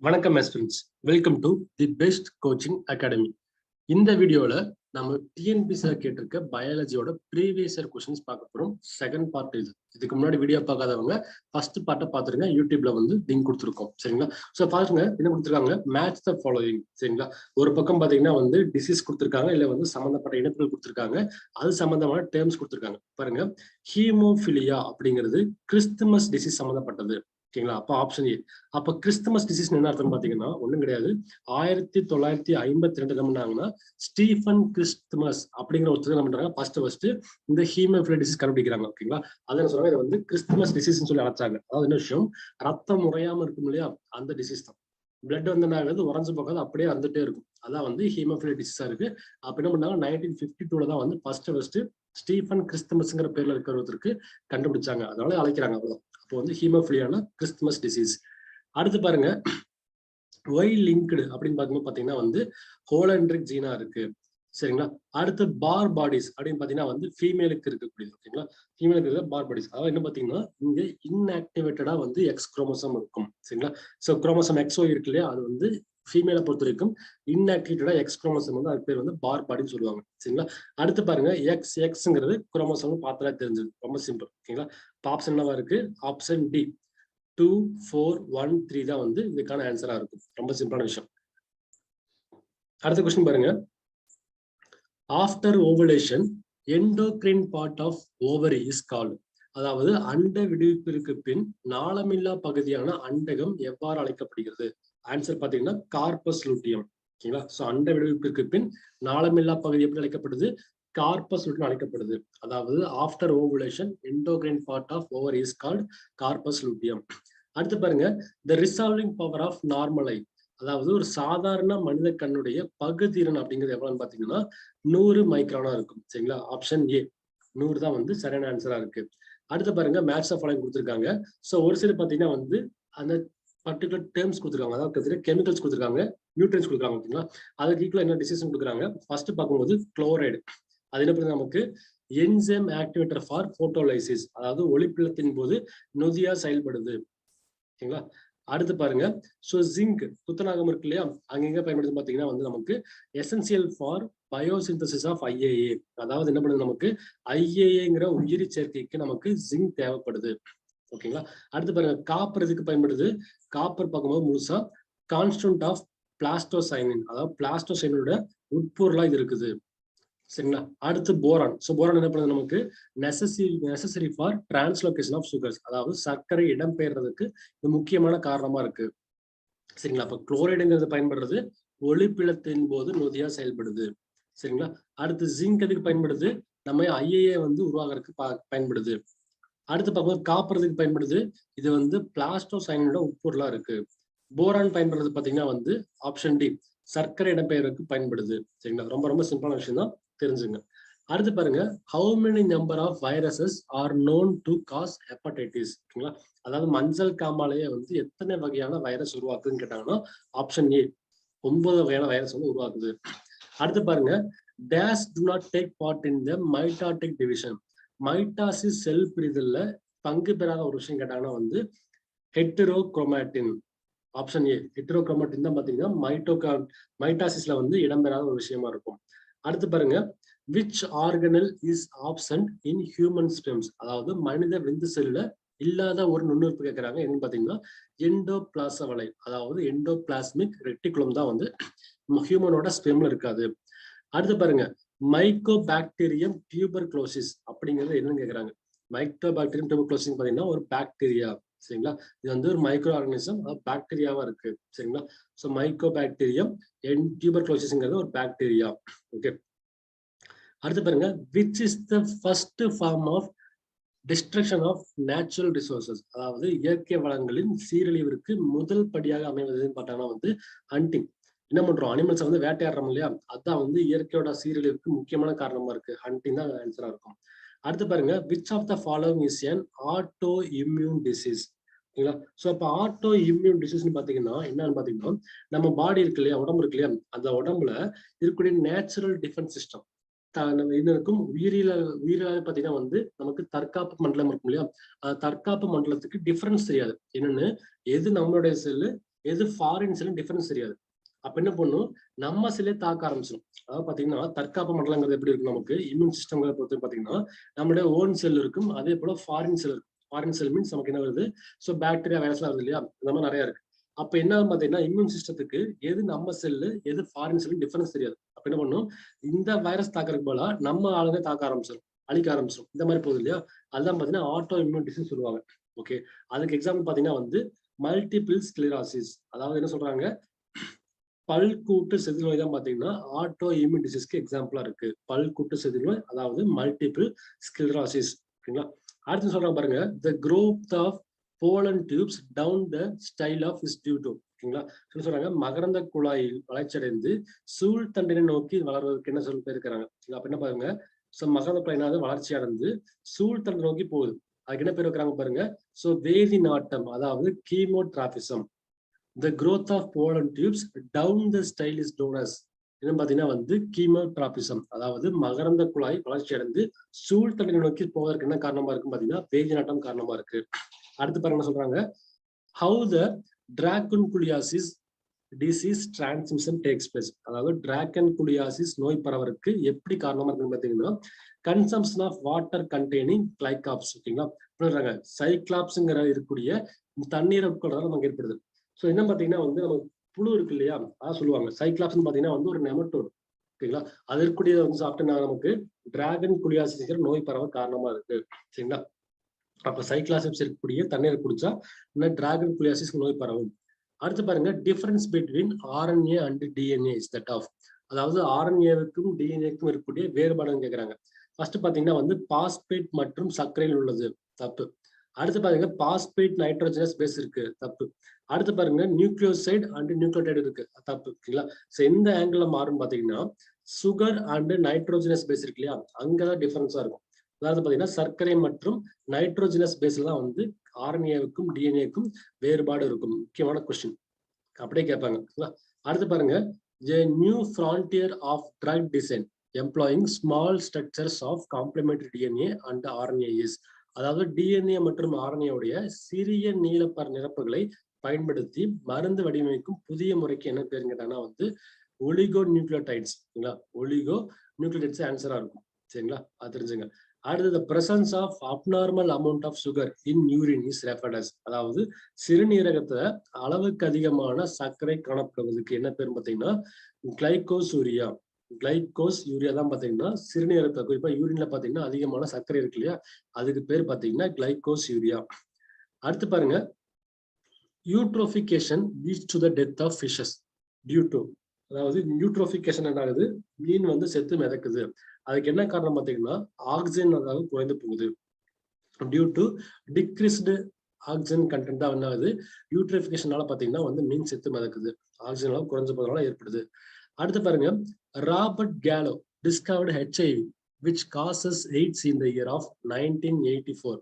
வணக்கம் friends, welcome to the best coaching academy. இந்த வீடியோல நம்ம டிஎன்பிசில கேட்டிருக்க பயாலஜியோட ப்ரீவியஸ் இயர் கொஸ்டின்ஸ் பார்க்க போறோம். செகண்ட் பார்ட் இதுக்கு முன்னாடி வீடியோ பார்க்காதவங்க ஃபர்ஸ்ட் பார்ட்டை பார்த்துருங்க. யூடியூப்ல வந்து லிங்க் கொடுத்துருக்கோம், சரிங்களா? ஸோ பாருங்க, என்ன கொடுத்துருக்காங்க, மேட்ச் த ஃபாலோயிங், சரிங்களா? ஒரு பக்கம் பாத்தீங்கன்னா வந்து டிசீஸ் கொடுத்துருக்காங்க, இல்ல வந்து சம்பந்தப்பட்ட இனப்புகள் கொடுத்துருக்காங்க, அது சம்பந்தமான டேர்ம்ஸ் கொடுத்துருக்காங்க. பாருங்க, ஹீமோஃபிலியா அப்படிங்கிறது கிறிஸ்துமஸ் டிசீஸ் சம்பந்தப்பட்டது, ஓகேங்களா? அப்ப ஆப்ஷன் ஏ. அப்ப கிறிஸ்துமஸ் டிசீஸ் என்ன அர்த்தம் பாத்தீங்கன்னா ஒண்ணும் கிடையாது. 1952 என்ன பண்ணாங்கன்னா ஸ்டீஃபன் கிறிஸ்துமஸ் அப்படிங்கிற ஒருத்தர் என்ன பண்றாங்க, ஃபர்ஸ்ட் இந்த ஹீமோஃபிலியா டிசீஸ் கண்டுபிடிக்கிறாங்க, ஓகேங்களா? அதை சொல்றாங்க, இதை வந்து கிறிஸ்துமஸ் டிசீஸ் சொல்லி அழைச்சாங்க. அதாவது என்ன விஷயம், ரத்தம் உறையாம இருக்கும் இல்லையா, அந்த டிசீஸ் தான். பிளட் வந்து என்ன ஆகுது, உறைஞ்சு போகாது, அப்படியே வந்துட்டே இருக்கும். அதான் வந்து ஹீமோஃபிலியா டிசீஸா இருக்கு. அப்ப என்ன பண்ணாங்க, 1952 தான் வந்து ஃபர்ஸ்ட் ஸ்டீஃபன் கிறிஸ்துமஸ்ங்கிற பேர்ல இருக்கிறவருக்கு கண்டுபிடிச்சாங்க. அதனால அழைக்கிறாங்க, அவ்வளவுதான். இப்போ வந்து ஹீமோஃபிலியானா கிறிஸ்துமஸ் டிசீஸ். அடுத்து பாருங்க, ஒய் லிங்க்டு அப்படின்னு பார்க்கும்போது பாத்தீங்கன்னா வந்து ஹோலண்ட்ரிக் ஜீனா இருக்கு, சரிங்களா? அடுத்து பார் பாடிஸ் அப்படின்னு பாத்தீங்கன்னா வந்து ஃபீமேலுக்கு இருக்கக்கூடியது, ஓகேங்களா? ஃபீமேலுக்கு இருக்க பார் பாடிஸ். அதாவது என்ன பாத்தீங்கன்னா, இங்க இன்ஆக்டிவேட்டடா வந்து எக்ஸ் குரோமோசோம் இருக்கும், சரிங்களா? ஸோ குரோமோசோம் எக்ஸோ இருக்கு இல்லையா, அது வந்து ஃபீமேலை பொறுத்த வரைக்கும் இன்ஆக்டிவேட்டடா எக்ஸ் குரோமோசோம் வந்து அது பேர் வந்து பார் பாடின்னு சொல்லுவாங்க, சரிங்களா? அடுத்து பாருங்க, எக்ஸ்ங்கிறது குரோமோசோம் பார்த்தா தெரிஞ்சது, ரொம்ப சிம்பிள், ஓகேங்களா? ஆப்ஷன் என்னவா இருக்கு, ஆப்ஷன் டி 2, 4, 1, 3 தான் வந்து இதுக்கான ஆன்சரா இருக்கும். ரொம்ப சிம்பிளான விஷயம். அடுத்த கொஸ்டின் பாருங்க, after ovulation endocrine part of ovary is called. அதாவது அண்ட விடுவிப்பிற்கு பின் நாளமில்லா பகுதியான அண்டகம் எவ்வாறு அழைக்கப்படுகிறது? ஆன்சர் பாத்தீங்கன்னா கார்பஸ் லூட்டியம், ஓகேங்களா? சோ அண்ட விடுவிப்பிற்கு பின் நாளமில்லா பகுதி எப்படி அழைக்கப்படுது, கார்பஸ் லூட்டியம் அழைக்கப்படுது. அதாவது after ovulation endocrine part of ovary is called corpus luteum. அடுத்து பாருங்க, the resolving power of normal eye. அதாவது ஒரு சாதாரண மனித கண்ணுடைய பகுதிறன் அப்படிங்கிறது எவ்வளவுன்னு பாத்தீங்கன்னா 100 மைக்ரானா இருக்கும், சரிங்களா? ஆப்ஷன் ஏ 100 தான் வந்து சரியான ஆன்சரா இருக்கு. அடுத்து பாருங்க, மேட்ச் ஆஃப் ஃபாலோயிங் கொடுத்துருக்காங்க. ஸோ ஒரு சில பாத்தீங்கன்னா வந்து அந்த பர்டிகுலர் டேர்ம்ஸ் கொடுத்துருக்காங்க, அதாவது கெமிக்கல்ஸ் கொடுத்துருக்காங்க, நியூட்ரியன்ஸ் கொடுக்குறாங்க, ஓகேங்களா? அதுக்கு ஈக்குவலா என்ன டிசிஷன் கொடுக்குறாங்க. ஃபர்ஸ்ட் பார்க்கும்போது குளோரைடு, அது என்ன பண்ணுது நமக்கு, என்சைம் ஆக்டிவேட்டர் ஃபார் போட்டோலைசிஸ், அதாவது ஒளிப்பிளத்தின் போது நொதியா செயல்படுது, ஓகேங்களா? அடுத்து பாருங்க, ஸோ ஜிங்க் துத்தநாகம் இருக்கு இல்லையா, அங்கங்க பயன்படுது பாத்தீங்கன்னா வந்து நமக்கு essential for biosynthesis of IAA. அதாவது என்ன பண்ணுது, நமக்கு ஐஏஏங்கிற உயிரி சேர்க்கைக்கு நமக்கு ஜிங்க் தேவைப்படுது, ஓகேங்களா? அடுத்து பாருங்க, காப்பர் எதுக்கு பயன்படுது, காப்பர் பார்க்கும்போது முழுசா கான்ஸ்டன்ட் ஆஃப் பிளாஸ்டோசைனின், அதாவது பிளாஸ்டோசைனோட உட்பொருளா இது இருக்குது, சரிங்களா? அடுத்து போரான். ஸோ போரான் என்ன பண்ணுது, நமக்கு necessary for translocation of sugars, அதாவது சர்க்கரை இடம்பெயர்றதுக்கு இது முக்கியமான காரணமா இருக்கு, சரிங்களா? அப்ப குளோரைடுங்கிறது பயன்படுறது ஒளிப்பிளத்தின் போது நொதியா செயல்படுது, சரிங்களா? அடுத்து ஜிங்க் எதுக்கு பயன்படுது, நம்ம ஐஏஏ வந்து உருவாகிறதுக்கு பயன்படுது. அடுத்து பார்க்கும்போது காப்பர் எதுக்கு பயன்படுது, இது வந்து பிளாஸ்டோசைனோட உட்பொருளா இருக்கு. போரான் பயன்படுறது பாத்தீங்கன்னா வந்து ஆப்ஷன் டி சர்க்கரை இடம்பெயர்வுக்கு பயன்படுது, சரிங்களா? ரொம்ப ரொம்ப சிம்பிளான விஷயம் தான், தெரிஞ்சுங்க. அடுத்து பாருங்க, how many number of viruses are known to cause hepatitis, ஓகேங்களா? அதாவது மஞ்சள் காமாலையே வந்து எத்தனை வகையான வைரஸ் உருவாக்குதுன்னு கேட்டாங்கன்னா ஆப்ஷன் ஏ 9 வகையான வைரஸ் வந்து உருவாக்குது. அடுத்து பாருங்க, days do not take part in the mitotic division. Mitosis cell பிரிதல்ல பங்கு பெறாத ஒரு விஷயம் கேட்டாங்கன்னா வந்து ஹெட்டரோக்ரோமாட்டின். ஆப்ஷன் ஏ ஹெட்டரோக்ரோமாட்டின் தான் பாத்தீங்கன்னா மைட்டாசிஸ்ல வந்து இடம்பெறாத ஒரு விஷயமா இருக்கும். அடுத்து பாருங்க, which organelle is absent in human sperms. அதாவது மனித விந்து செல்ல இல்லாத ஒரு நுண்ணுறுப்பு கேட்கறாங்க, என்னன்னு பாத்தீங்கன்னா எண்டோபிளாசவலை, அதாவது எண்டோபிளாஸ்மிக் ரெட்டிகுலம் தான் வந்து ஹியூமனோட ஸ்பெர்ம்ல இருக்காது. அடுத்து பாருங்க, மைக்கோபாக்டீரியம் டியூபர்குலோசிஸ் அப்படிங்கிறது என்னன்னு கேக்குறாங்க. மைக்கோபாக்டீரியம் டியூபர்குலோசிஸ் பாத்தீங்கன்னா ஒரு பாக்டீரியா, சரிங்களா? இது வந்து ஒரு மைக்ரோ ஆர்கானிசம், பாக்டீரியாவா இருக்கு, சரிங்களா? ஸோ மைக்கோபாக்டீரியம் டியூபர்குலோசிஸ்ங்கிறது ஒரு பாக்டீரியா, ஓகே? அடுத்து பாருங்க, which is the first form of destruction of natural resources. அதாவது இயற்கை வளங்களின் சீரழிவிற்கு முதல் படியாக அமைவதுன்னு பார்த்தாங்கன்னா வந்து ஹண்டிங். என்ன பண்றோம், அனிமல்ஸை வந்து வேட்டையாடுறோம் இல்லையா, அதான் வந்து இயற்கையோட சீரழிவுக்கு முக்கியமான காரணமா இருக்கு. ஹண்டிங் தான் ஆன்சரா இருக்கும். அடுத்து பாருங்க, which of the following is an auto immune disease, ஓகேங்களா? ஸோ அப்போ ஆட்டோ இம்யூன் டிசீஸ்ன்னு பாத்தீங்கன்னா என்னன்னு பாத்தீங்கன்னா, நம்ம பாடி இருக்கு இல்லையா, உடம்பு இருக்கு இல்லையா, அந்த உடம்புல இருக்கக்கூடிய நேச்சுரல் டிஃபென்ஸ் சிஸ்டம் இருக்கும். உயிரில பாத்தீங்கன்னா வந்து நமக்கு தற்காப்பு மண்டலம் இருக்கும் இல்லையா, தற்காப்பு மண்டலத்துக்கு டிஃபரன்ஸ் தெரியாது, என்னன்னு எது நம்மளுடைய செல்லு எது ஃபாரின் செல் டிஃபரன்ஸ் தெரியாது. அப்ப என்ன பண்ணும், நம்ம செல்லே தாக்க ஆரம்பிச்சிடும். அதாவது பாத்தீங்கன்னா தற்காப்பு மண்டலங்கிறது எப்படி இருக்கும், நமக்கு இம்யூன் சிஸ்டம்களை பொறுத்து பாத்தீங்கன்னா நம்மளுடைய ஓன் செல் இருக்கும், அதே போல ஃபாரின் செல் இருக்கும். ஃபாரின் செல் மீன்ஸ் நமக்கு என்ன வருது, ஸோ பாக்டீரியா வைரஸ்லாம் வருது இல்லையா, இந்த மாதிரி நிறைய இருக்கு. அப்ப என்ன பாத்தீங்கன்னா இம்யூன் சிஸ்டத்துக்கு எது நம்ம செல்லு எது ஃபாரின் செல் டிஃபரன்ஸ் தெரியாது. அப்ப என்ன பண்ணும், இந்த வைரஸ் தாக்கறதுக்கு போல நம்ம ஆளுங்க தாக்க ஆரம்பிச்சிடும், அழிக்க ஆரம்பிச்சிடும், இந்த மாதிரி போகுது இல்லையா. அதுதான் பாத்தீங்கன்னா ஆட்டோ இம்யூன் டிசீஸ் சொல்லுவாங்க. ஓகே, அதுக்கு எக்ஸாம்பிள் பாத்தீங்கன்னா வந்து மல்டிபிள் ஸ்க்ளீரோசிஸ், அதாவது என்ன சொல்றாங்க, பல்கூட்டு செதில்நோய் தான் பாத்தீங்கன்னா ஆட்டோ இம்யூன் டிசீஸ்க்கு எக்ஸாம்பிளா இருக்கு. பல்கூட்டு செதில்நோய் அதாவது மல்டிபிள் ஸ்க்ளீரோசிஸ். ஓகேங்களா. அடுத்து சொல்றாங்க பாருங்க, the growth of pollen tubes down the style of is due to. ஓகேங்களா. சொல்றாங்க மகரந்த குழாயில் வளர்ச்சியடைந்து சூழ் தண்டினை நோக்கி வளர்வதற்கு என்ன சொல்லி பேருக்கிறாங்க. அப்ப என்ன பாருங்க, மகரந்த குழாயினாவது வளர்ச்சி அடைந்து சூழ் தண்டை நோக்கி போகுது. அதுக்கு என்ன பேர் வைக்கிறாங்க பாருங்க, சோ வேதி நாட்டம் அதாவது கீமோட்ராபிசம். The growth of pollen tubes down the style is known as என்ன பாத்தீங்கன்னா வந்து கீமோட்ராபிசம், அதாவது மகரந்த குழாய் வளர்ச்சி அடைந்து சூழ் தண்டனை நோக்கி போவதற்கு என்ன காரணமா இருக்கு பாத்தீங்கன்னா வேதி நாட்டம் காரணமா இருக்கு. அடுத்து பாருங்க என்ன சொல்றாங்க, how the dracunculiasis disease transmission takes place, அதாவது dracunculiasis நோய் பரவருக்கு எப்படி காரணமா இருக்குன்னு பாத்தீங்கன்னா கன்சம்ஷன் ஆஃப் வாட்டர் கண்டெய்னிங் கிளைகாப்ஸ். ஓகேங்களா. சொல்றாங்க சைக்ளாப்ஸ்ங்கிற இருக்கக்கூடிய தண்ணீரை உட்கொள்றதால நமக்கு ஏற்படுது. ஸோ என்ன பாத்தீங்கன்னா வந்து நமக்கு புழு இருக்கு இல்லையா, அதான் சொல்லுவாங்க சைக்ளாப்ஸ் பாத்தீங்கன்னா வந்து ஒரு நெமட்டோடு. ஓகேங்களா. அது இருக்கக்கூடியதை வந்து சாப்பிட்டா நமக்கு டிராகன் குலியாசிஸ் நோய் பரவ காரணமா இருக்கு. சரிங்களா. அப்ப சைக்ளாசிப்ஸ் இருக்கக்கூடிய தண்ணீரை குடிச்சா இன்னும் டிராகன் குலியாசிஸ் நோய் பரவும். அடுத்து பாருங்க, difference between RNA and DNA is that of, அதாவது ஆர்என்ஏவுக்கும் டிஎன்ஏக்கும் இருக்கக்கூடிய வேறுபாடுன்னு கேட்கறாங்க. ஃபர்ஸ்ட் பாத்தீங்கன்னா வந்து பாஸ்பேட் மற்றும் சர்க்கரையில் உள்ளது, தப்பு. அடுத்து பாருங்க பாஸ்பேட் நைட்ரோஜனஸ் பேஸ் இருக்கு, தப்பு. அடுத்து பாருங்க நியூக்ளியோசைடு அண்ட் நியூக்ளியோடைடு இருக்கு, தப்பு. ஓகேங்களா. சோ எந்த ஆங்கிள் மாறும் பாத்தீங்கன்னா சுகர் அண்ட் நைட்ரோஜனஸ் பேஸ் இருக்கு இல்லையா, அங்கதான் டிஃபரன்ஸா இருக்கும். அதாவது பாத்தீங்கன்னா சர்க்கரை மற்றும் நைட்ரோஜனஸ் பேஸ்ல தான் வந்து ஆர்என்ஏவுக்கும் டிஎன்ஏக்கும் வேறுபாடு இருக்கும். முக்கியமான கொஸ்டின், அப்படியே கேட்பாங்க. அடுத்து பாருங்க, a new frontier of drug design employing small structures of complementary DNA and RNA is, அதாவது டிஎன்ஏ மற்றும் ஆர்என்ஏ உடைய சிறிய நீலப்பர் நிரப்புகளை பயன்படுத்தி மருந்து வடிவமைக்கும் புதிய முறைக்கு என்ன பேரு கேட்டாங்கன்னா வந்து ஒலிகோ நியூக்ளியோடைட்ஸ். ஒலிகோ நியூக்ளியோடைட்ஸ் ஆன்சரா இருக்கும். சரிங்களா, அது தெரிஞ்சுங்க. அடுத்து the presence of abnormal amount of sugar in urine is referred as, அதாவது சிறுநீரகத்துல அளவுக்கு அதிகமான சர்க்கரை காணப்படுவதற்கு என்ன பேர் பாத்தீங்கன்னா கிளைகோசூரியா. கிளைகோஸ் யூரியா தான் பாத்தீங்கன்னா சிறுநீரகத்துல குறிப்பா யூரின்ல பாத்தீங்கன்னா அதிகமான சர்க்கரை இருக்கு இல்லையா, அதுக்கு பேர் பாத்தீங்கன்னா கிளைகோஸ் யூரியா. அடுத்து பாருங்க, eutrophication leads to the death of fishes due to, அதாவது யூட்ரோபிகேஷன் என்ன ஆகுது, மீன் வந்து செத்து மிதக்குது. அதுக்கு என்ன காரணம் பாத்தீங்கன்னா ஆக்சிஜன் அதாவது குறைந்து போகுது. Due to decreased oxygen content தான் என்ன ஆகுது, யூட்ரோபிகேஷனால பாத்தீங்கன்னா வந்து மீன் செத்து மிதக்குது, ஆக்சிஜன் அளவு குறைஞ்ச போதனால ஏற்படுது. அடுத்து பாருங்க, Robert Khelo discovered HIV which causes AIDS in the year of 1984.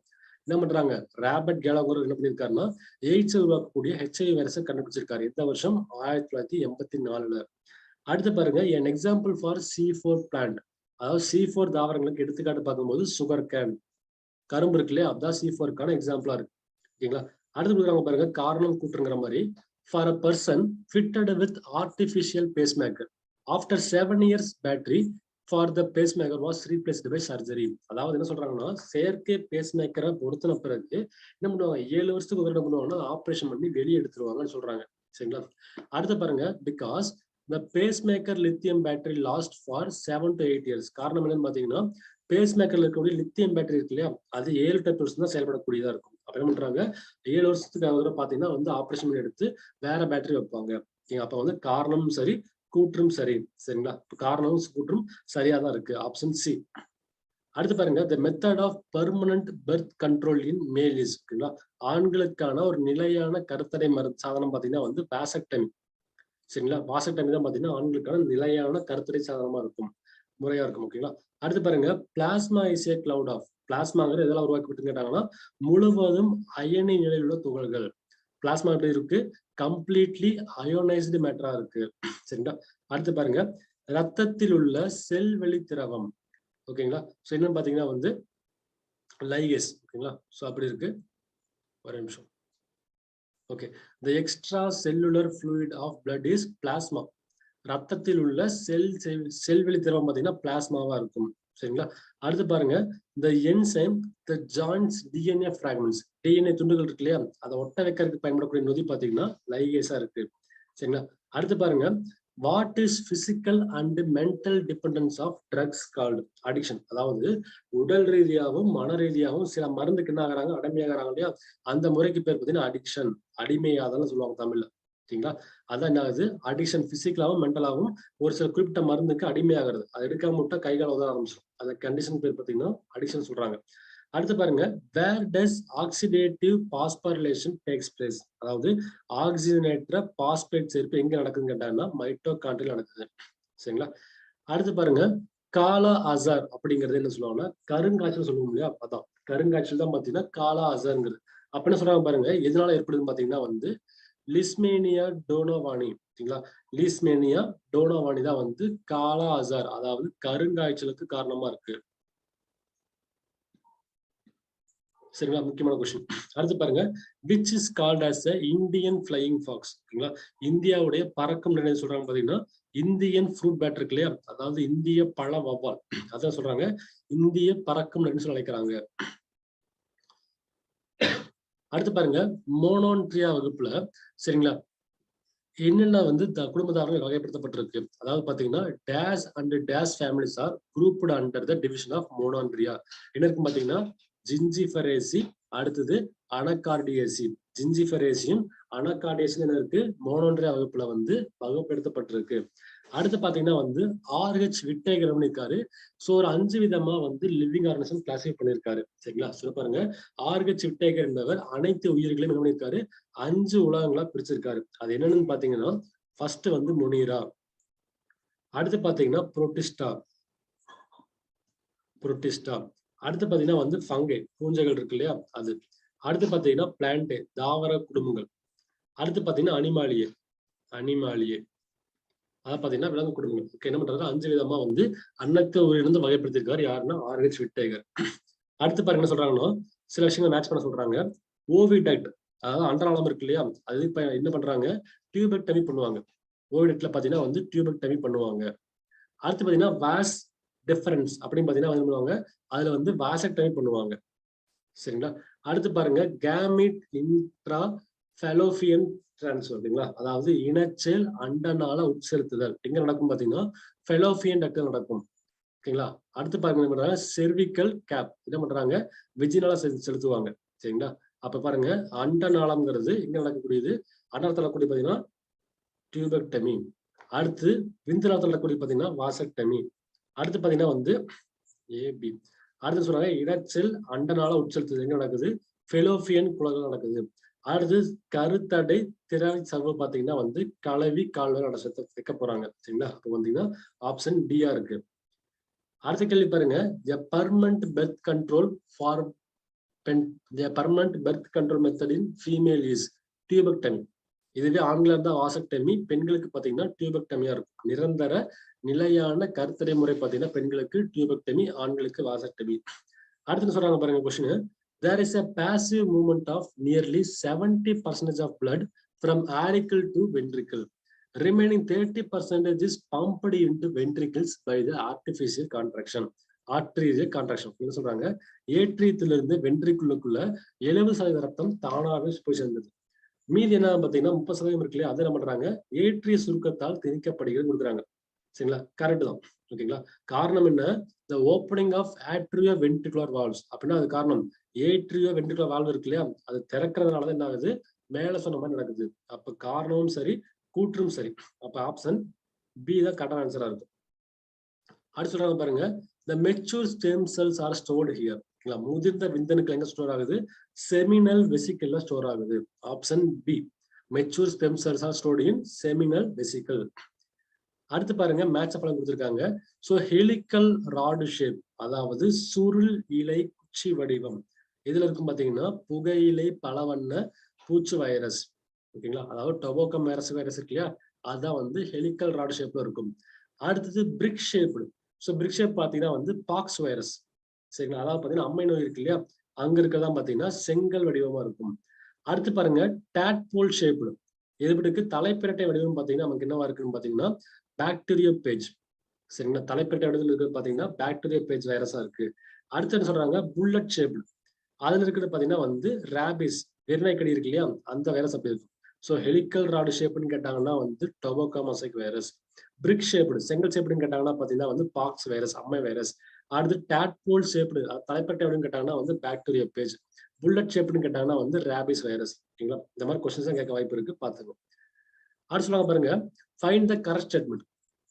என்ன பண்றாங்க, ராபர்ட் கேலோ என்ன பண்ணிருக்காருன்னா எய்ட்ஸ் உருவாக்கக்கூடிய HIV வைரஸை கண்டுபிடிச்சிருக்காரு. இந்த வருஷம் 1984. அடுத்து பாருங்க, an example for C4 plant, அதாவது C4 தாவரங்களுக்கு எடுத்துக்காட்டு பார்க்கும்போது சுகர் கேன், கரும்பு இருக்கு இல்லையா, அதுதான் C4க்கான எக்ஸாம்பிளா இருக்கு. ஓகேங்களா. அடுத்து கொடுக்குறாங்க பாருங்க, காரணம் கூட்டுங்கிற மாதிரி, for a person fitted with artificial pacemaker after 7 years battery for the pacemaker was replaced by surgery. அதாவது என்ன சொல்றாங்கன்னா செயற்கை பேஸ்மேக்கரை பொருத்தின பிறகு என்ன பண்ணுவாங்க, 7 வருஷத்துக்கு ஒரு பண்ணுவாங்கன்னா ஆப்ரேஷன் பண்ணி வெளியே எடுத்துருவாங்கன்னு சொல்றாங்க. சரிங்களா. அடுத்து பாருங்க, because the pacemaker lithium battery last for 7 to 8 years. காரணம் என்னன்னு பாத்தீங்கன்னா பேஸ்மேக்கர்ல இருக்கக்கூடிய லித்தியம் பேட்டரி இருக்கு இல்லையா, அது 7 to 8 வருஷம் தான் செயல்படக்கூடியதா இருக்கும். அப்ப என்ன பண்றாங்க, 7 வருஷத்துக்கு பாத்தீங்கன்னா வந்து ஆப்ரேஷன் பண்ணி எடுத்து வேற பேட்டரி வைப்பாங்க. அப்ப வந்து காரணமும் சரி கூற்றும் சரி. சரிங்களா, காரணமும் கூற்றும் சரியா தான் இருக்கு, ஆப்ஷன் சி. அடுத்து பாருங்க, the method of permanent birth control in male is, ஓகேங்களா, ஆண்களுக்கான ஒரு நிலையான கருத்தடை மருந்து சாதனம் பாத்தீங்கன்னா வந்து வாசக்டமி. சரிங்களா, வாசக்டமி தான் பாத்தீங்கன்னா ஆண்களுக்கான நிலையான கருத்தடை சாதனமா இருக்கும், முறையா இருக்கும். ஓகேங்களா. அடுத்து பாருங்க, plasma is a cloud of, பிளாஸ்மாங்கிறது எதெல்லாம் உருவாக்கப்பட்டு கேட்டாங்கன்னா முழுவதும் அயனி நிலையில் உள்ள துகள்கள். பிளாஸ்மா எப்படி இருக்கு, கம்ப்ளீட்லி அயோனைஸ்டு மேட்டரா இருக்கு. சரிங்களா. அடுத்து பாருங்க, ரத்தத்தில் உள்ள செல் வெளி திரவம். ஓகேங்களா. சோ என்னன்னு பாத்தீங்கன்னா வந்து லைகேஸ். ஓகேங்களா. சோ அப்படி இருக்கு. ஒரு நிமிஷம். Okay. The extra cellular fluid of blood is plasma. ரத்தத்தில் உள்ள செல்வெளி திரவம் பார்த்தீங்கன்னா பிளாஸ்மாவா இருக்கும். சரிங்களா? அடுத்து பாருங்க, the enzyme the joins DNA fragments. DNA துண்டுகள் இருக்கு இல்லையா, அதை ஒட்ட வைக்கிறதுக்கு பயன்படக்கூடிய நொதி பார்த்தீங்கன்னா லைகேஸா இருக்கு. சரிங்களா? அடுத்து பாருங்க, what is physical and mental dependence of drugs called addiction. அதாவது உடல் ரீதியாகவும் மன ரீதியாகவும் சில மருந்துக்கு என்ன ஆகிறாங்க, அடிமையாகிறாங்க இல்லையா, அந்த முறைக்கு பேர் பார்த்தீங்கன்னா அடிக்ஷன், அடிமையாதல்னு சொல்லுவாங்க தமிழ்ல. சரிங்களா? அதான் என்ன ஆகுது, அடிக்ஷன் பிசிக்கலாகவும் மென்டலாகவும் ஒரு சில குறிப்பிட்ட மருந்துக்கு அடிமையாகிறது. அது எடுக்காம விட்டா கை கால் உதவ ஆரம்பிச்சிடும். அந்த கண்டிஷன் பேர் பார்த்தீங்கன்னா அடிக்ஷன் சொல்றாங்க. அடுத்து பாருங்க, வேர் டஸ் ஆக்சிடேட்டிவ் பாஸ்போரிலேஷன் டேக்ஸ் பிளேஸ். அதாவது ஆக்சிஜனேற்ற பாஸ்பேட் சேர்ப்பு எங்க நடக்குதுன்னு கேட்டாங்கன்னா மைட்டோகாண்ட்ரியில் நடக்குது. சரிங்களா? அடுத்து பாருங்க, காலா அசார் அப்படிங்கிறது என்ன சொல்லுவாங்கன்னா கருங்காய்ச்சல் சொல்லுவோம் இல்லையா, அதான் கருங்காய்ச்சல் தான் பாத்தீங்கன்னா காலா அசார்ங்கிறது. அப்ப என்ன சொல்றாங்க பாருங்க, எதனால ஏற்படுதுன்னு பாத்தீங்கன்னா வந்து லிஸ்மேனியா டோனோவானி. சரிங்களா? லிஸ்மேனியா டோனோவானி தான் வந்து காலா அசார், அதாவது கருங்காய்ச்சலுக்கு காரணமா இருக்கு. சரிங்களா? முக்கியமான கொஸ்டின். அடுத்து பாருங்க, which is called as a Indian flying fox. ஓகேங்களா? இந்தியாவுடைய பறக்கும் நிலை சொல்றாங்க பாத்தீங்கன்னா இந்தியன் ஃப்ரூட் பேட் இருக்கு இல்லையா, அதாவது இந்திய பழ வவ்வால், அதான் சொல்றாங்க இந்திய பறக்கும் நிலைன்னு சொல்லி அழைக்கிறாங்க. அடுத்து பாருங்க, மோனோன்ட்ரியா வகுப்புல சரிங்களா என்னென்ன வந்து குடும்பத்தார்கள் வகைப்படுத்தப்பட்டிருக்கு. அதாவது பாத்தீங்கன்னா dash and dash families are grouped under the division of Monandria. என்ன இருக்கு பாத்தீங்கன்னா ஜிஞ்சிஃபரேசி, அடுத்தது அனகார்டியேசி. ஜிஞ்சிஃபரேசியும் அனகார்டியேசியும் என்ன இருக்கு, மோனோன்ட்ரியா வகுப்புல வந்து வகைப்படுத்தப்பட்டிருக்கு. அடுத்து பாத்தீங்கன்னா வந்து ஆர்ஹெச் விட்டேகர் பண்ணியிருக்காரு. ஸோ ஒரு 5 விதமா வந்து லிவிங் ஆர்கனிசம் கிளாசிஃபை பண்ணியிருக்காரு. சரிங்களா? சொல்ல பாருங்க, ஆர்ஹெச் விட்டேகர் என்பவர் அனைத்து உயிர்களையும் என்ன பண்ணியிருக்காரு, 5 உலகங்களா பிரிச்சிருக்காரு. அது என்னன்னு பாத்தீங்கன்னா, ஃபர்ஸ்ட் வந்து முனீரா, அடுத்து பாத்தீங்கன்னா புரோட்டிஸ்டா, புரோட்டிஸ்டா, அடுத்து பாத்தீங்கன்னா வந்து ஃபங்கை, பூஞ்சைகள் இருக்கு இல்லையா அது, அடுத்து பாத்தீங்கன்னா பிளான்ட், தாவர குடும்பங்கள், அடுத்து பாத்தீங்கன்னா அனிமாலியே, அனிமாலியே, அதாவது பாத்தீங்கன்னா விலங்கு குடும்பங்கள். என்ன பண்றாரு, 5 விதமா வந்து அன்னத்தை உயிரிழந்து வகைப்படுத்திருக்காரு. யாருன்னா ஆர்ஹெச் விட்டேகர். அடுத்து பாருங்க என்ன சொல்றாங்கன்னா, சில விஷயங்கள் மேட்ச் பண்ண சொல்றாங்க. ஓவிடக்ட், அதாவது அண்டராளம் இருக்கு இல்லையா, அது இப்ப என்ன பண்றாங்க, டியூபெக்டமி பண்ணுவாங்க. ஓவிடக்ட்ல பாத்தீங்கன்னா வந்து டியூபெக்டமி பண்ணுவாங்க. அடுத்து பாத்தீங்கன்னா வாஸ் டிஃபரன்ஸ் அப்படின்னு பாத்தீங்கன்னா என்ன பண்ணுவாங்க, அதுல வந்து வாசக்டமி பண்ணுவாங்க. சரிங்களா? அடுத்து பாருங்க, கேமிட் இன்ட்ரா ஃபெலோபியன் டிரான்ஸ்ஃபர். ஓகேங்களா? அதாவது இனச்செல் அண்டனால உட்செலுத்துதல் எங்க நடக்கும் பாத்தீங்கன்னா ஃபெலோபியன் டக்ட்ல நடக்கும். ஓகேங்களா? அடுத்து பாருங்க என்ன பண்றாங்க, செர்விக்கல் கேப் என்ன பண்றாங்க, விஜினால செலுத்துவாங்க. சரிங்களா? அப்ப பாருங்க, அண்டநாளம்ங்கிறது எங்க நடக்கக்கூடியது, அண்டத்தில் நடக்கக்கூடிய பாத்தீங்கன்னா டியூபெக்டமி. அடுத்து விந்துநாளத்தில் நடக்கக்கூடிய பாத்தீங்கன்னா வாசக்டமி. அடுத்து பாத்தீங்கன்னா வந்து ஏபி. அடுத்து சொல்றாங்க, இடச்செல் அண்டனால உட்செலுத்துதல் எங்க நடக்குது, ஃபெலோபியன் குழல் நடக்குது. அடுத்து கருத்தடை திறன் சர்வு பாத்தீங்கன்னா வந்து கலவி கால்வரை வைக்க போறாங்க. சரிங்களா? அப்ப வந்தீங்கன்னா ஆப்ஷன் டியா இருக்கு. அடுத்த கேள்வி பாருங்க, permanent birth control for permanent birth control method in female is tubectomy. இதுவே ஆண்களா இருந்தா வாசக்டமி, பெண்களுக்கு பாத்தீங்கன்னா டியூபெக்டமியா இருக்கும். நிரந்தர நிலையான கருத்தடை முறை பாத்தீங்கன்னா பெண்களுக்கு டியூபெக்டமி, ஆண்களுக்கு வாசக்டமி. அடுத்து சொல்றாங்க பாருங்க question, there is a passive movement of nearly 70% of blood from auricle to ventricle. Remaining 30% is pumped into ventricles by the artificial contraction. Arterial contraction என்ன சொல்றாங்க, ஏற்றியத்திலிருந்து வென்ட்ரிக்குள்ளுக்குள்ள 70% ரத்தம் தானாகவே போய் சேர்ந்தது. மீதி என்ன பாத்தீங்கன்னா 30% இருக்கு இல்லையா, அதை என்ன பண்றாங்க, ஏற்றிய சுருக்கத்தால் திணிக்கப்படுகிறது கொடுக்குறாங்க. சரிங்களா? கரெக்ட் தான். ஓகேங்களா? காரணம் என்ன, the opening of atrioventricular valves அப்படின்னா அது காரணம், ஏட்ரியோ வென்ட்ரிகுலர் வால்வு இருக்கு இல்லையா, அது திறக்கிறதுனாலதான் என்ன ஆகுது, மேல சொன்ன மாதிரி நடக்குது. அப்ப காரணமும் சரி கூற்றும் சரி. அப்ப ஆப்ஷன் பி தான் கரெக்டான ஆன்சரா இருக்கும். அடுத்து சொல்றாங்க பாருங்க, the mature stem cells are stored here. முதிர்ந்த விந்தணுக்கள் எங்க ஸ்டோர் ஆகுது, செமினல் வெசிக்கல்ல ஸ்டோர் ஆகுது. Option B, mature stem cells are stored in seminal vesicle. அடுத்து பாருங்க, மேட்ச் படம் கொடுத்திருக்காங்க. சோ ஹெலிக்கல் ராடு ஷேப், அதாவது சுருள் இலை குச்சி வடிவம் இதுல இருக்கும் பாத்தீங்கன்னா புகையிலை பலவண்ண பூச்சு வைரஸ். ஓகேங்களா? அதாவது டொபாக்கோ வைரஸ் இருக்கு இல்லையா, அதுதான் வந்து ஹெலிக்கல் ராடு ஷேப்ல இருக்கும். அடுத்தது பிரிக் ஷேப்டு. ஸோ பிரிக் ஷேப் பாத்தீங்கன்னா வந்து பாக்ஸ் வைரஸ். சரிங்களா? அதாவது பாத்தீங்கன்னா அம்மை நோய் இருக்கு இல்லையா, அங்க இருக்கதான் பாத்தீங்கன்னா செங்கல் வடிவமா இருக்கும். அடுத்து பாருங்க டேட்போல் ஷேப்டு. இதுபடிக்கு தலைப்பிரட்டை வடிவம் பாத்தீங்கன்னா நமக்கு என்னவா இருக்குன்னு பாத்தீங்கன்னா பாக்டீரியா பேஜ். சரிங்களா, தலைப்பிரட்டை வடிவத்தில் இருக்கிறது பாத்தீங்கன்னா பாக்டீரியா பேஜ் வைரஸா இருக்கு. அடுத்து என்ன சொல்றாங்க, புல்லட் ஷேப்டு. அதுல இருக்கிறது பாத்தீங்கன்னா வந்து ரேபிஸ், வெறிநாய்க்கடி இருக்கு இல்லையா, அந்த வைரஸ் அப்படி இருக்கும். ஸோ ஹெலிக்கல் ராடு ஷேப்னு கேட்டாங்கன்னா வந்து டொபாக்கோ மொசைக் வைரஸ். பிரிக் ஷேப்டு, செங்கல் ஷேப்னு கேட்டாங்கன்னா பாத்தீங்கன்னா வந்து பாக்ஸ் வைரஸ், அம்மை வைரஸ். அடுத்து டேட்போல் ஷேப்டு, தலைப்பட்டை அப்படின்னு கேட்டாங்கன்னா வந்து பாக்டீரியா பேஜ். புல்லட் ஷேப்னு கேட்டாங்கன்னா வந்து ரேபிஸ் வைரஸ். ஓகேங்களா, இந்த மாதிரி கொஸ்டின்ஸ் கேட்க வாய்ப்பு இருக்கு, பாத்துக்கோ. அடுத்து சொல்லுவாங்க பாருங்க, find the correct statement.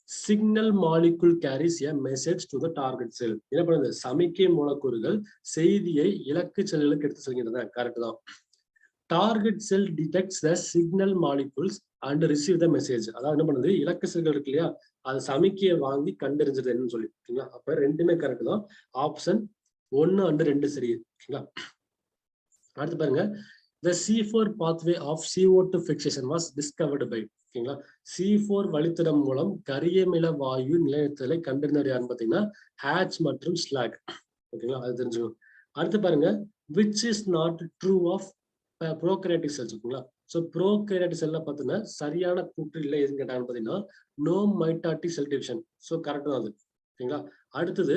Signal molecule carries a message to the target cell. என்ன பண்ணுது, சமிக்கை மூலக்கூறுகள் செய்தியை இலக்கு செல்களுக்கு எடுத்து செல்கின்றன. கரெக்ட் தான். Target sell detects the signal molecules and receive the message. அதாவது என்ன பண்ணுது, இலக்கு செல்கள் இருக்கு இல்லையா, அது சமிக்கையை வாங்கி கண்டறிஞ்சது என்னன்னு சொல்லி. ஓகேங்களா, அப்ப ரெண்டுமே கரெக்ட் தான். ஆப்ஷன் 1 and 2 சரி. ஓகேங்களா, அடுத்து பாருங்க, the C4 pathway of CO2 fixation was discovered by. ஓகேங்களா, C4 வழித்தடம் மூலம் கரியமில வாயு நிலைநிறுத்தலை கண்டறிந்தவர் யாருன்னு பாத்தீங்கன்னா ஹேட்ச் மற்றும் ஸ்லாக். ஓகேங்களா, அது தெரிஞ்சுக்கணும். அடுத்து பாருங்க, which is not true of prokaryotic cells. ஓகேங்களா, ஸோ ப்ரோகேரியாட்டிக் செல்ல பார்த்தீங்கன்னா சரியான கூற்று இல்லை எதுன்னு கேட்டாங்கன்னு பார்த்தீங்கன்னா no mitotic cell division. So correct தான் அது. ஓகேங்களா, அடுத்தது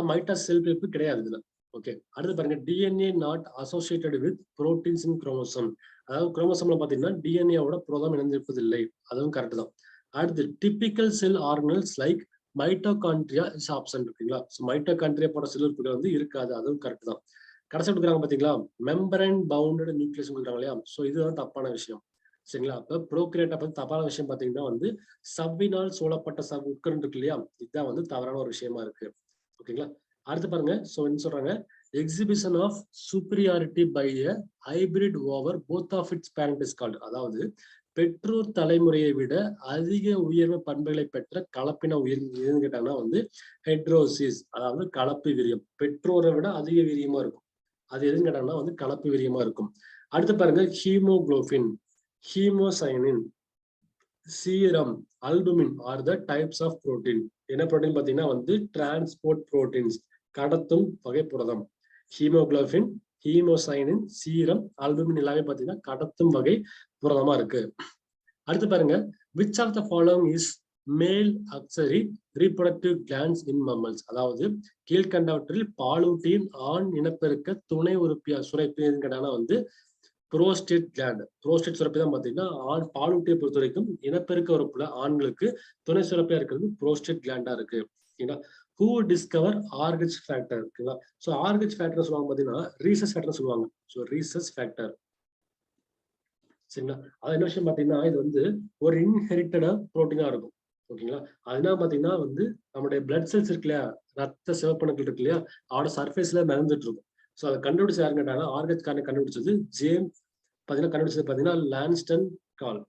மைட்டாஸ் செல் பிரிப்பு கிடையாது இதுல. ஓகே, அடுத்து பாருங்க, DNA not associated with proteins in chromosome. அதாவது குரோமோசோம்ல பாத்தீங்கன்னா டிஎன்ஏவோட புரதம் இணைந்திருப்பதில்லை, அதுவும் கரெக்ட் தான். அடுத்து typical sell organelles like mitochondria is absent. ஓகேங்களா, ஸோ மைட்டோகாண்ட்ரியா போட செல் உறுப்புகள் வந்து இருக்காது, அதுவும் கரெக்ட் தான். கடைசி கொடுக்குறாங்க பாத்தீங்களா, மெம்பரைன் பவுண்டட் நியூக்ளியஸ் கொடுக்குறாங்க இல்லையா, ஸோ இதுதான் தப்பான விஷயம். சரிங்களா, அப்ப ப்ரோக்ரியேட்டை பத்தி தப்பான விஷயம் பாத்தீங்கன்னா வந்து சவ்வினால் சூழப்பட்ட சவ் உட்கரண்ட் இருக்கு இல்லையா, இதுதான் வந்து தவறான ஒரு விஷயமா இருக்கு. ஓகேங்களா, அடுத்து பாருங்க, சோ என்ன சொல்றாங்க, exhibition of superiority by a hybrid over both of its parent is called. அதாவது பெற்றோர் தலைமுறையை விட அதிக உயர்வு பண்புகளை பெற்ற கலப்பின உயிர் எதுன்னு கேட்டாங்கன்னா வந்து ஹெட்ரோசிஸ், அதாவது கலப்பு வீரியம். பெற்றோரை விட அதிக வீரியமா இருக்கும், அது எதுன்னு கேட்டாங்கன்னா வந்து கலப்பு வீரியமா இருக்கும். அடுத்து பாருங்க, haemoglobin, haemocyanin, serum, albumin are the types of protein. என்ன புரோட்டீன் பாத்தீங்கன்னா வந்து டிரான்ஸ்போர்ட் புரோட்டீன்ஸ், கடத்தும் வகை புரதம். ஹீமோகுளோபின், ஹீமோசைனின், சீரம், அல்புமின் எல்லாமே பாத்தீங்கன்னா கடத்தும் வகை புரதமா இருக்கு. அடுத்து பாருங்க, which of the following is மேல் அக்சரி ரீப்ரொடக்டிவ் கிளான்ஸ் இன் மம்மல்ஸ். அதாவது கீழ்கண்டவற்றில் பாலூட்டியின் ஆண் இனப்பெருக்க துணை உறுப்பியா சுரப்பி கேட்டாங்கன்னா வந்து புரோஸ்டேட் கிளாண்ட். புரோஸ்டேட் சுரப்பி தான் பாத்தீங்கன்னா ஆண் பாலூட்டியை பொறுத்த வரைக்கும் இனப்பெருக்க உறுப்புல ஆண்களுக்கு துணை சுரப்பியா இருக்கிறது புரோஸ்டேட் கிளாண்டா இருக்கு. ஓகேங்களா, ஹூ டிஸ்கவர் ஆர்கச் ஃபேக்டர். ஓகேங்களா, ஸோ ஆர்கச் ஃபேக்டர் சொல்லுவாங்க பாத்தீங்கன்னா ரீசஸ் ஃபேக்டர் சொல்லுவாங்க. So rhesus factor. சரிங்களா, அது என்ன விஷயம் பாத்தீங்கன்னா இது வந்து ஒரு இன்ஹெரிட்டடா புரோட்டீனா இருக்கும். ஓகேங்களா, அதனால பாத்தீங்கன்னா வந்து நம்மளுடைய பிளட் செல்ஸ் இருக்கு இல்லையா, ரத்த சிவப்பணுக்கள் இருக்கு இல்லையா, அதோட சர்ஃபேஸ்ல மிதந்துட்டு இருக்கும். ஸோ அதை கண்டுபிடிச்ச யாருன்னு கேட்டாங்கன்னா ஆர்கச் காரனை கண்டுபிடிச்சது ஜேம்ஸ் பாத்தீங்கன்னா கண்டுபிடிச்சது பாத்தீங்கன்னா லான்ஸ்டன் கால்,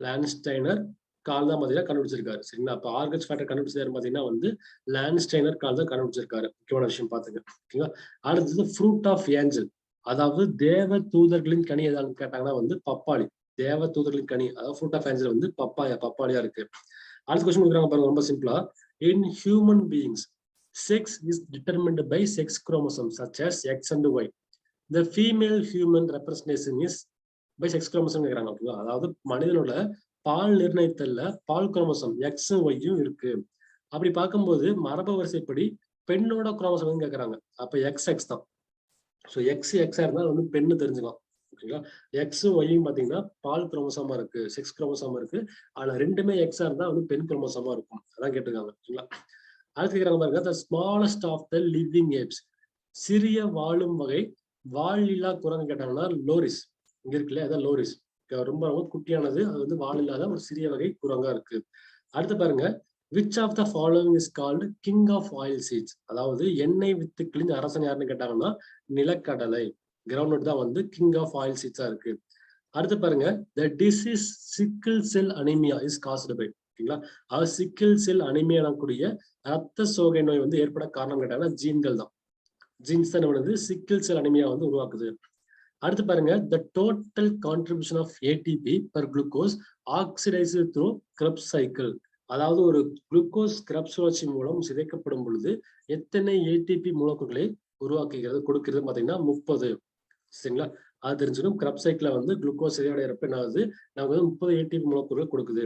லான்ஸ்டைனர் கால் தான் பாத்தீங்கன்னா கண்டுபிடிச்சிருக்காரு. சரிங்களா, அப்ப ஆர்கச் ஃபேக்டர் கண்டுபிடிச்சது பாத்தீங்கன்னா வந்து லான்ஸ்டைனர் கால் தான் கண்டுபிடிச்சிருக்காரு. முக்கியமான விஷயம் பாத்துங்க. ஓகேங்களா, அடுத்தது ஃப்ரூட் ஆஃப் ஏஞ்சல், அதாவது தேவ தூதர்களின் கனி எதான்னு கேட்டாங்கன்னா வந்து பப்பாளி. தேவ தூதர்களின் கனி, அதாவது ஃப்ரூட் ஆஃப் ஏஞ்சல் வந்து பப்பாளியா இருக்கு. அடுத்த கொஸ்டின் கொடுக்குறாங்க பாருங்க, ரொம்ப சிம்பிளா. In human beings sex is determined by sex chromosome such as X and Y. The female human representation is by sex chromosome கேக்குறாங்க. ஓகேங்களா, அதாவது மனிதனோட பால் நிர்ணயித்தல்ல பால் குரோமோசோம் எக்ஸும் ஒய்யும் இருக்கு. அப்படி பார்க்கும்போது மரபு வரிசைப்படி பெண்ணோட குரோமோசோம் கேக்குறாங்க. அப்ப எக்ஸ் தான். ஸோ எக்ஸா இருந்தா வந்து பெண்ணு தெரிஞ்சுக்கலாம். ஓகேங்களா, எக்ஸும் ஒய்யும் பாத்தீங்கன்னா பால் குரோமோசோமா இருக்கு, செக்ஸ் குரோமோசோமா இருக்கு. ஆனா ரெண்டுமே எக்ஸா இருந்தா வந்து பெண் குரோமோசோமா இருக்கும். அதான் கேட்டிருக்காங்க. ஓகேங்களா, அடுத்து கேக்குறாங்க பாருங்க, the smallest of the living apes, சிறிய வாழும் வகை வாழில்லா குரங்கு கேட்டாங்கன்னா லோரிஸ். இங்க இருக்குல்ல, அதான் லோரிஸ். ரொம்ப ரொம்ப குட்டியானது, அது வந்து வால் இல்லாத ஒரு சிறிய வகை குரங்கா இருக்கு. அடுத்து பாருங்க, which of the following is called king of oil seeds. அதாவது எண்ணெய் வித்துக்களின் அரசன் யாருன்னு கேட்டாங்கன்னா நிலக்கடலை, கிரவுண்ட் தான் வந்து கிங் ஆஃப் ஆயில் சீட்ஸா இருக்கு. அடுத்து பாருங்க, the disease sickle cell anemia is caused by. ஓகேங்களா, அது சிக்கிள் செல் அனிமியா எனக்கூடிய ரத்த சோகை நோய் வந்து ஏற்பட காரணம் கேட்டாங்கன்னா ஜீன்கள் தான். ஜீன்ஸ் தான் வந்து சிக்கிள் செல் அனிமியா வந்து உருவாக்குது. அடுத்து பாருங்க, the total contribution of ATP per glucose oxidized through Krebs cycle. அதாவது ஒரு குளுக்கோஸ் கிரப்ஸ் சுழற்சி மூலம் சிதைக்கப்படும் பொழுது எத்தனை ஏடிபி மூலக்கூறுகளை உருவாக்குகிறது கொடுக்கிறது பாத்தீங்கன்னா 30. சரிங்களா, அது தெரிஞ்சுக்கணும். கிரப் சைக்கிள் வந்து குளுக்கோஸ் சிதைவடைகிறப்ப என்ன ஆகுது, நமக்கு வந்து 30 ஏடிபி மூலக்கூறுகள் கொடுக்குது.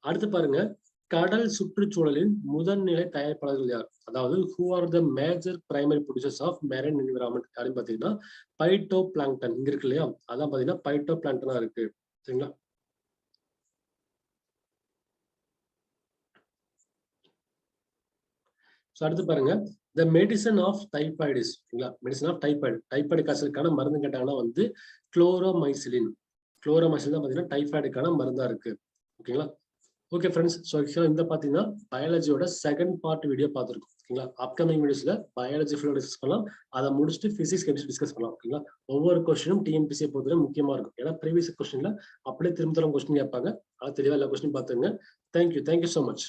அடுத்து பாருங்க, கடல் சுற்றுச்சூழலின் முதன்நிலை தயாரிப்பாளர்கள் யார்? அதாவது who are the major primary producers of marine environment அப்படின்னு பாத்தீங்கன்னா பைட்டோ பிளாங்டன். இங்க இருக்கு இல்லையா, அதான் பாத்தீங்கன்னா பைட்டோ பிளாங்டனா இருக்கு. சரிங்களா? அடுத்து பாருங்க, the medicine of typhoid is. Medicine of typhoid, typhoid காய்ச்சலுக்கான மருந்து கேட்டாங்கன்னா வந்து குளோரோமைசிலின். குளோரோமைசிலின் தான் பாத்தீங்கன்னா டைபாய்டுக்கான மருந்தா இருக்கு. ஓகேங்களா? ஓகே ஃப்ரெண்ட்ஸ், ஸோ ஆக்சுவலாக இந்த பார்த்தீங்கன்னா பயாலஜியோட செகண்ட் பார்ட் வீடியோ பார்த்துருக்கோம். ஓகேங்களா? அப்கமிங் வீடியோஸ்ல பயாலஜி ஃபுல்லாக டிஸ்கஸ் பண்ணலாம். அதை முடிச்சுட்டு பிசிக்ஸ் கெமிஸ்ட்ரி டிஸ்கஸ் பண்ணலாம். ஓகேங்களா? ஒவ்வொரு கொஸ்டினும் டிஎன்பிசியை பொறுத்தவரை முக்கியமா இருக்கும். ஏன்னா ப்ரீவியஸ் கொஸ்டின்ல அப்படியே திரும்ப கொஸ்டின் கேட்பாங்க. அது தெளிவாக எல்லா கொஸ்டின் பார்த்துங்க. Thank you so much.